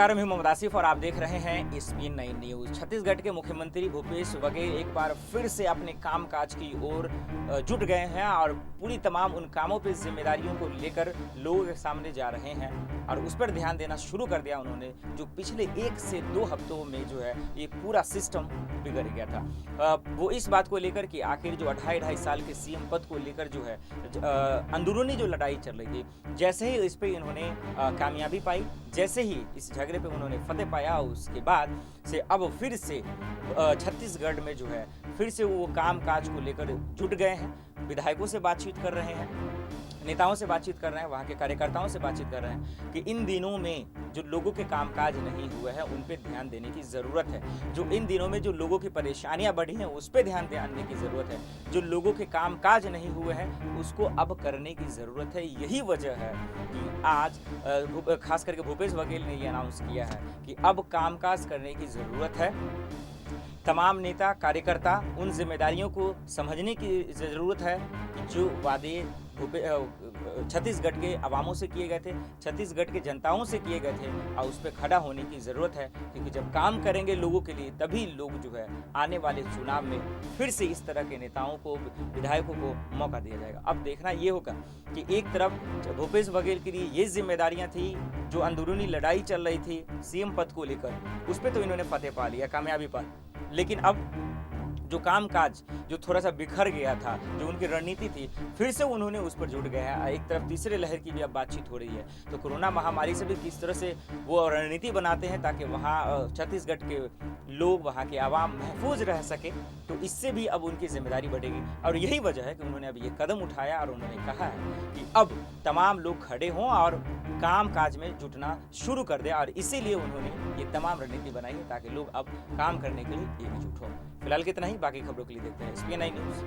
नमस्कार, मैं मोहम्मद आसिफ और आप देख रहे हैं SPN9 न्यूज। छत्तीसगढ़ के मुख्यमंत्री भूपेश बघेल एक बार फिर से अपने कामकाज की ओर जुट गए हैं और पूरी तमाम उन कामों पे जिम्मेदारियों को लेकर लोगों के सामने जा रहे हैं और उस पर ध्यान देना शुरू कर दिया उन्होंने, जो पिछले 1 से 2 हफ्तों में जो है ये पूरा सिस्टम बिगड़ गया था। वो इस बात को लेकर कि आखिर जो 2.5 साल के CM पद को लेकर जो है अंदरूनी जो लड़ाई चल रही थी, जैसे ही इस पे इन्होंने कामयाबी पाई, जैसे ही इस झगड़े पे उन्होंने फतेह पाया, उसके बाद से अब फिर से छत्तीसगढ़ में जो है फिर से वो काम काज को लेकर जुट गए हैं। विधायकों से बातचीत कर रहे हैं, नेताओं से बातचीत कर रहे हैं, वहाँ के कार्यकर्ताओं से बातचीत कर रहे हैं कि इन दिनों में जो लोगों के कामकाज नहीं हुए हैं उन पे ध्यान देने की ज़रूरत है। जो इन दिनों में जो लोगों की परेशानियां बढ़ी हैं उस पे ध्यान देने की ज़रूरत है। जो लोगों के कामकाज नहीं हुए हैं उसको अब करने की ज़रूरत है। यही वजह है कि आज खास करके भूपेश बघेल ने ये अनाउंस किया है कि अब कामकाज करने की ज़रूरत है। तमाम नेता कार्यकर्ता उन जिम्मेदारियों को समझने की ज़रूरत है कि जो वादे छत्तीसगढ़ के अवामों से किए गए थे, छत्तीसगढ़ के जनताओं से किए गए थे, और उस पर खड़ा होने की ज़रूरत है। क्योंकि जब काम करेंगे लोगों के लिए तभी लोग जो है आने वाले चुनाव में फिर से इस तरह के नेताओं को, विधायकों को मौका दिया जाएगा। अब देखना ये होगा कि एक तरफ भूपेश बघेल के लिए ये जिम्मेदारियां थी, जो अंदरूनी लड़ाई चल रही थी CM पद को लेकर, उस पर तो इन्होंने फतेह पा लिया, कामयाबी पा, लेकिन अब जो कामकाज जो थोड़ा सा बिखर गया था, जो उनकी रणनीति थी, फिर से उन्होंने उस पर जुट गया है। एक तरफ तीसरे लहर की भी अब बातचीत हो रही है, तो कोरोना महामारी से भी किस तरह से वो रणनीति बनाते हैं ताकि वहाँ छत्तीसगढ़ के लोग, वहाँ के आवाम महफूज रह सके, तो इससे भी अब उनकी जिम्मेदारी बढ़ेगी। और यही वजह है कि उन्होंने अब ये कदम उठाया और उन्होंने कहा है कि अब तमाम लोग खड़े हों और काम काज में जुटना शुरू कर दें, और इसीलिए उन्होंने ये तमाम रणनीति बनाई है ताकि लोग अब काम करने के लिए एकजुट हों। फिलहाल कितना ही, बाकी खबरों के लिए देखते हैं SPN9 न्यूज़।